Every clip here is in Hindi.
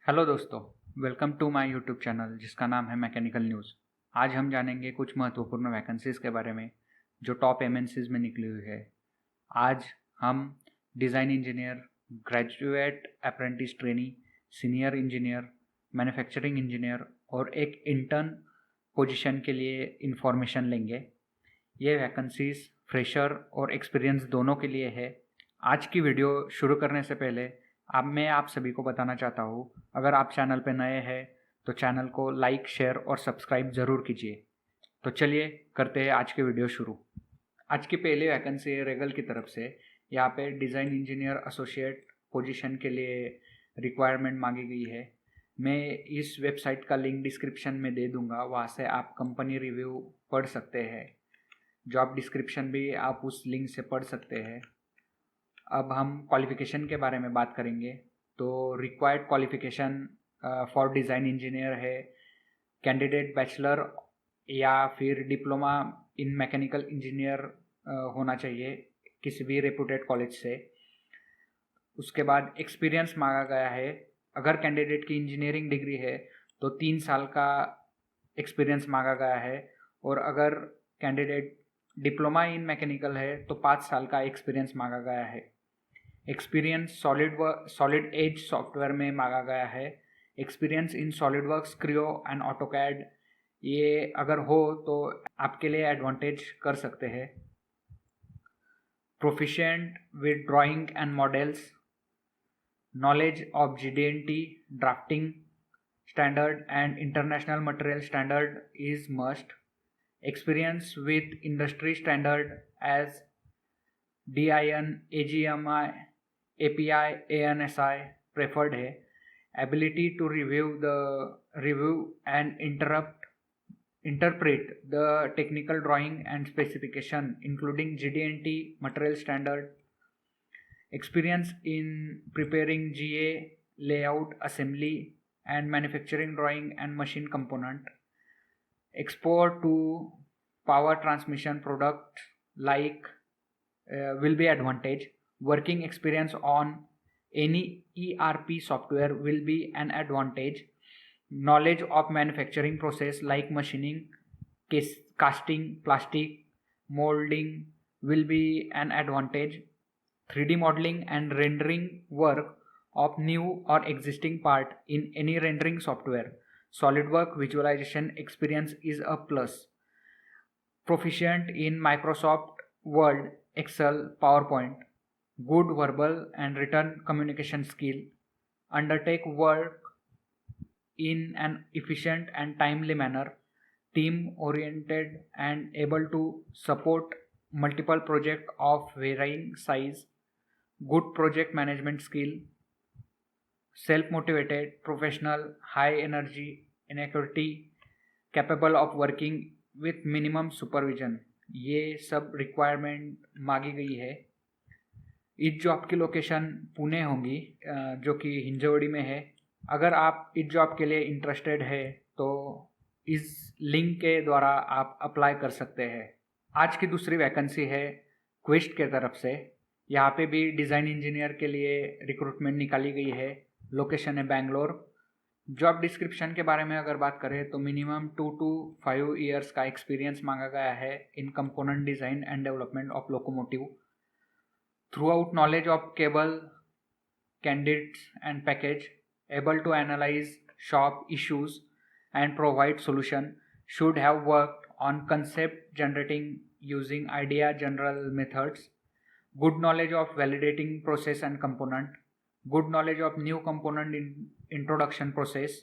हेलो दोस्तों, welcome to my YouTube channel जिसका नाम है मैकेनिकल न्यूज़। आज हम जानेंगे कुछ महत्वपूर्ण वैकेंसीज़ के बारे में जो टॉप एमएनसीज़ में निकली हुई है। आज हम design engineer, graduate apprentice trainee, senior engineer, manufacturing engineer और एक इंटर्न पोजीशन के लिए इंफॉर्मेशन लेंगे। ये वैकेंसीज़ फ्रेशर और एक्सपीरियंस दोनों के लिए है। आज की वीडियो शुरू करने से पहले मैं आप सभी को बताना चाहता हूँ, अगर आप चैनल पे नए हैं तो चैनल को लाइक, शेयर और सब्सक्राइब ज़रूर कीजिए। तो चलिए करते हैं आज की वीडियो शुरू। आज की पहली वैकेंसी है रेगल की तरफ से। यहाँ पे डिज़ाइन इंजीनियर एसोसिएट पोजीशन के लिए रिक्वायरमेंट मांगी गई है। मैं इस वेबसाइट का लिंक डिस्क्रिप्शन में दे दूँगा, वहाँ से आप कंपनी रिव्यू पढ़ सकते हैं। जॉब डिस्क्रिप्शन भी आप उस लिंक से पढ़ सकते हैं। अब हम क्वालिफ़िकेशन के बारे में बात करेंगे। तो required qualification for design engineer है कैंडिडेट बैचलर या फिर डिप्लोमा इन मैकेनिकल इंजीनियर होना चाहिए किसी भी रेपुटेड कॉलेज से। उसके बाद एक्सपीरियंस मांगा गया है। अगर कैंडिडेट की इंजीनियरिंग डिग्री है तो 3 साल का एक्सपीरियंस मांगा गया है, और अगर कैंडिडेट डिप्लोमा इन मैकेनिकल है तो 5 साल का एक्सपीरियंस मांगा गया है। एक्सपीरियंस सॉलिड एज सॉफ्टवेयर में मांगा गया है। Experience in SolidWorks, Creo and AutoCAD, ये अगर हो तो आपके लिए एडवांटेज कर सकते हैं। Proficient with drawing and models, knowledge of GD&T drafting standard and international material standard is must. Experience with industry standard as DIN, AGMI, API, ANSI preferred है। Ability to review and interpret the technical drawing and specification including GD&T material standard. Experience in preparing GA, layout, assembly and manufacturing drawing and machine component. Export to power transmission product like will be advantage. Working experience on any ERP software will be an advantage. Knowledge of manufacturing process like machining, casting, plastic, molding will be an advantage. 3D modeling and rendering work of new or existing part in any rendering software. SolidWorks visualization experience is a plus. Proficient in Microsoft Word, Excel, PowerPoint. Good verbal and written communication skill. Undertake work in an efficient and timely manner. Team oriented and able to support multiple projects of varying size. Good project management skill. Self-motivated, professional, high energy, inequity, capable of working with minimum supervision, ये सब रिक्वायरमेंट मांगी गई है। इस जॉब की लोकेशन पुणे होगी, जो कि हिंजवड़ी में है। अगर आप इस जॉब के लिए इंटरेस्टेड है तो इस लिंक के द्वारा आप अप्लाई कर सकते हैं। आज की दूसरी वैकेंसी है क्विस्ट के तरफ से। यहाँ पे भी डिज़ाइन इंजीनियर के लिए रिक्रूटमेंट निकाली गई है। लोकेशन है बैंगलोर। जॉब डिस्क्रिप्शन के बारे में अगर बात करें तो मिनिमम 2 to 5 ईयर्स का एक्सपीरियंस मांगा गया है in component design and development of locomotive. Throughout knowledge of cable, candidates and package, able to analyse shop issues and provide solution, should have worked on concept generating using idea general methods, good knowledge of validating process and component, good knowledge of new component introduction process,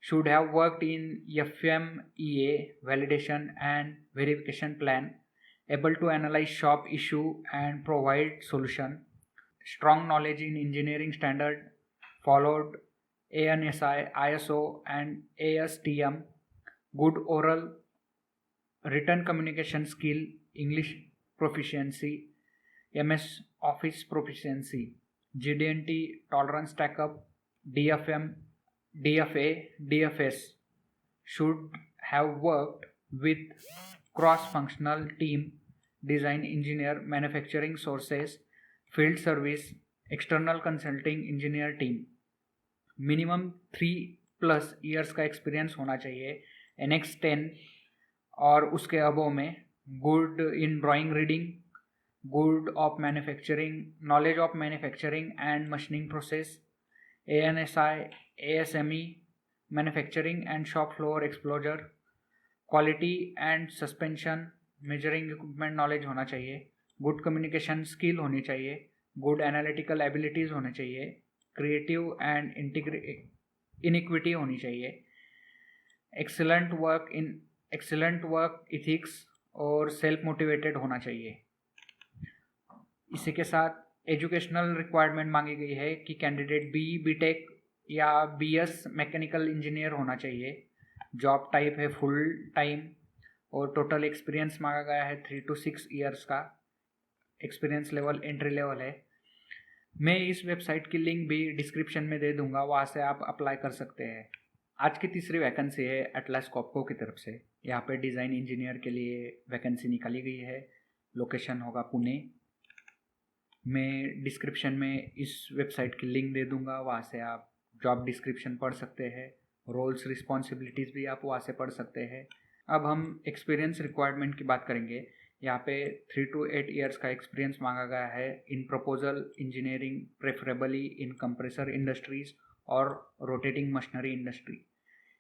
should have worked in FMEA validation and verification plan, able to analyze shop issue and provide solution, strong knowledge in engineering standard, followed ANSI, ISO and ASTM, good oral written communication skill, English proficiency, MS Office proficiency, GD&T tolerance stack-up, DFM, DFA, DFS, should have worked with cross-functional team, design engineer, manufacturing sources, field service, external consulting engineer team. Minimum 3+ years का एक्सपीरियंस होना चाहिए NX 10 और उसके अबव में, good in drawing reading, good of manufacturing, knowledge of manufacturing and machining process, ANSI, ASME, manufacturing and shop floor एक्सप्लोजर, quality and suspension measuring equipment knowledge होना चाहिए, गुड कम्युनिकेशन स्किल होनी चाहिए, गुड एनालिटिकल एबिलिटीज़ होने चाहिए, क्रिएटिव एंड इनिक्विटी होनी चाहिए, एक्सीलेंट वर्क इथिक्स और सेल्फ मोटिवेटेड होना चाहिए। इसी के साथ एजुकेशनल रिक्वायरमेंट मांगी गई है कि कैंडिडेट BTech या BS मैकेनिकल इंजीनियर होना चाहिए। जॉब टाइप है फुल टाइम और टोटल एक्सपीरियंस मांगा गया है 3 to 6 ईयर्स का। एक्सपीरियंस लेवल एंट्री लेवल है। मैं इस वेबसाइट की लिंक भी डिस्क्रिप्शन में दे दूंगा, वहाँ से आप अप्लाई कर सकते हैं। आज की तीसरी वैकेंसी है एटलास कॉपको की तरफ से। यहाँ पे डिज़ाइन इंजीनियर के लिए वैकेंसी निकाली गई है। लोकेशन होगा पुणे। मैं डिस्क्रिप्शन में इस वेबसाइट की लिंक दे दूंगा, वहाँ से आप जॉब डिस्क्रिप्शन पढ़ सकते हैं, रोल्स रिस्पॉन्सिबिलिटीज़ भी आप वहाँ से पढ़ सकते हैं। अब हम एक्सपीरियंस रिक्वायरमेंट की बात करेंगे। यहाँ पे 3 to 8 ईयर्स का एक्सपीरियंस मांगा गया है in proposal engineering, preferably in compressor industries और रोटेटिंग मशीनरी इंडस्ट्री।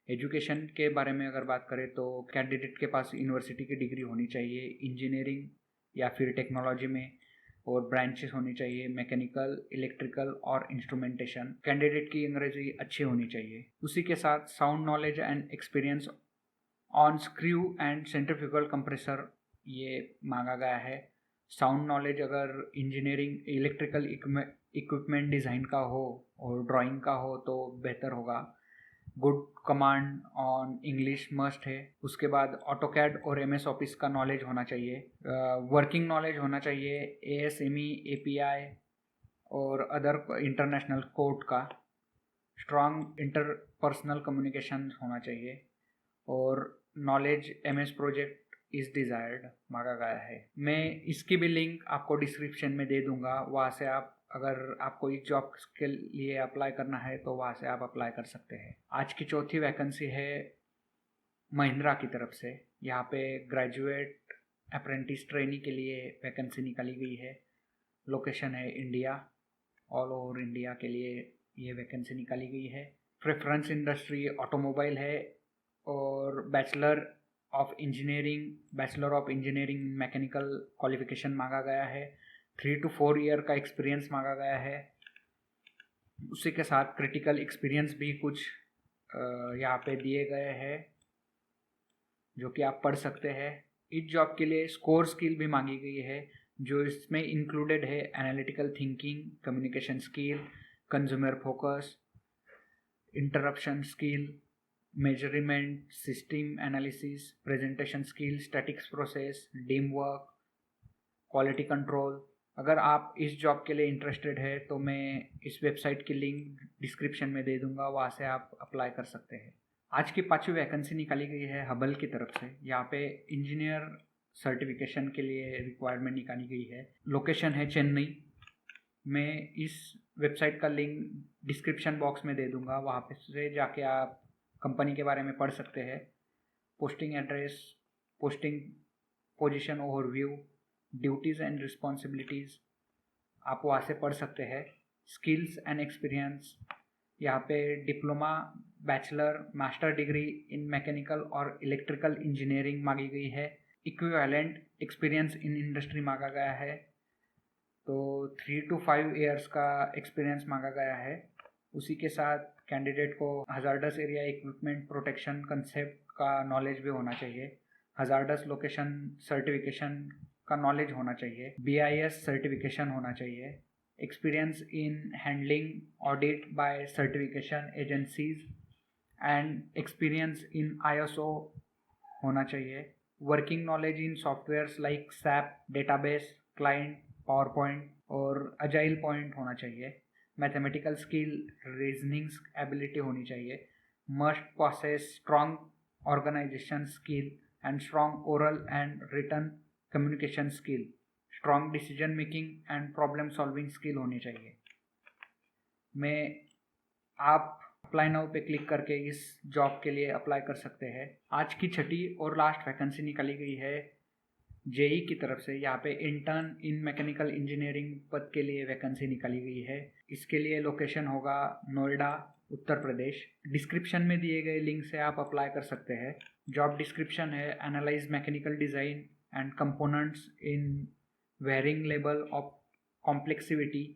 एजुकेशन के बारे में अगर बात करें तो कैंडिडेट के पास यूनिवर्सिटी की डिग्री होनी चाहिए इंजीनियरिंग या फिर टेक्नोलॉजी में, और ब्रांचेस होनी चाहिए मैकेनिकल, इलेक्ट्रिकल और इंस्ट्रूमेंटेशन। कैंडिडेट की अंग्रेजी अच्छी होनी चाहिए। उसी के साथ sound knowledge and experience on screw and centrifugal compressor ये मांगा गया है। साउंड नॉलेज अगर इंजीनियरिंग इलेक्ट्रिकल इक्विपमेंट डिज़ाइन का हो और ड्राइंग का हो तो बेहतर होगा। Good command on English must है। उसके बाद ऑटोकैड और MS ऑफिस का नॉलेज होना चाहिए। वर्किंग नॉलेज होना चाहिए ASME, API और अदर इंटरनेशनल कोड का। स्ट्रॉन्ग इंटरपर्सनल कम्युनिकेशन होना चाहिए और knowledge MS project is desired मांगा गया है। मैं इसकी भी लिंक आपको डिस्क्रिप्शन में दे दूंगा, वहाँ से आप अगर आपको इस जॉब के लिए अप्लाई करना है तो वहाँ से आप अप्लाई कर सकते हैं। आज की चौथी वैकेंसी है महिंद्रा की तरफ से। यहाँ पे ग्रेजुएट अप्रेंटिस ट्रेनी के लिए वैकेंसी निकाली गई है। लोकेशन है इंडिया, ऑल ओवर इंडिया के लिए ये वैकेंसी निकाली गई है। प्रेफरेंस इंडस्ट्री ऑटोमोबाइल है और bachelor of engineering mechanical qualification मांगा गया है। 3 to 4 ईयर का एक्सपीरियंस मांगा गया है। उसी के साथ क्रिटिकल एक्सपीरियंस भी कुछ यहाँ पे दिए गए हैं जो कि आप पढ़ सकते हैं। इस जॉब के लिए स्कोर स्किल भी मांगी गई है जो इसमें इंक्लूडेड है analytical thinking, communication skill, consumer focus, interruption skill, measurement, system analysis, presentation skill, statics process, team work, quality control. अगर आप इस जॉब के लिए इंटरेस्टेड है तो मैं इस वेबसाइट की लिंक डिस्क्रिप्शन में दे दूंगा, वहाँ से आप अप्लाई कर सकते हैं। आज की 5वीं वैकेंसी निकाली गई है हबल की तरफ से। यहाँ पे इंजीनियर सर्टिफिकेशन के लिए रिक्वायरमेंट निकाली गई है। लोकेशन है चेन्नई। मैं इस वेबसाइट का लिंक डिस्क्रिप्शन बॉक्स में दे दूंगा, वहाँ पे से जाके आप कंपनी के बारे में पढ़ सकते हैं। Posting address, posting position overview, duties and responsibilities आप वहाँ से पढ़ सकते हैं। स्किल्स एंड एक्सपीरियंस, यहाँ पे diploma, bachelor, master degree in mechanical और इलेक्ट्रिकल इंजीनियरिंग मांगी गई है। इक्विवेलेंट एक्सपीरियंस इन इंडस्ट्री मांगा गया है। तो 3 to 5 ईयर्स का एक्सपीरियंस मांगा गया है। उसी के साथ कैंडिडेट को hazardous area equipment protection concept का नॉलेज भी होना चाहिए। हजार्डस लोकेशन सर्टिफिकेशन का नॉलेज होना चाहिए। BIS सर्टिफिकेशन होना चाहिए। Experience in handling audit by certification agencies and experience in ISO होना चाहिए। Working knowledge in softwares like SAP, database, client, PowerPoint और अजाइल पॉइंट होना चाहिए। मैथमेटिकल स्किल, रीजनिंग एबिलिटी होनी चाहिए। Must possess strong organisation skill and strong oral and written communication skill. Strong decision making and problem solving skill होनी चाहिए। मैं आप अप्लाई नाउ पे क्लिक करके इस जॉब के लिए अप्लाई कर सकते हैं। आज की छठी और लास्ट वैकेंसी निकाली गई है जेई की तरफ से। यहाँ पे इंटर्न इन मैकेनिकल इंजीनियरिंग पद के लिए वैकेंसी निकाली गई है। इसके लिए लोकेशन होगा नोएडा, उत्तर प्रदेश। डिस्क्रिप्शन में दिए गए लिंक से आप अप्लाई कर सकते हैं। जॉब डिस्क्रिप्शन है analyse mechanical design and components in varying level of complexity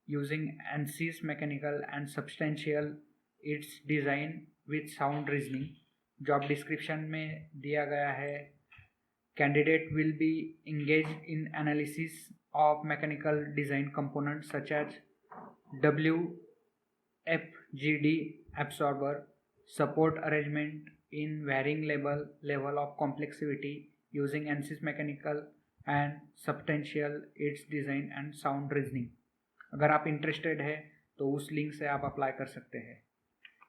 using ANSYS mechanical and substantial its design with sound reasoning. Job description में दिया गया है candidate will be engaged in analysis of mechanical design components such as WFGD absorber, support arrangement in varying level of complexity using ANSYS mechanical and substantial its design and sound reasoning। अगर आप इंटरेस्टेड है तो उस लिंक से आप अप्लाई कर सकते हैं।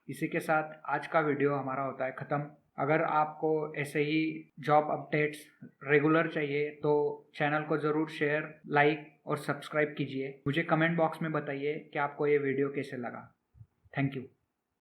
इसी के साथ आज का वीडियो हमारा होता है ख़त्म। अगर आपको ऐसे ही जॉब अपडेट्स रेगुलर चाहिए तो चैनल को ज़रूर शेयर, लाइक और सब्सक्राइब कीजिए। मुझे कमेंट बॉक्स में बताइए कि आपको ये वीडियो कैसे लगा। Thank you.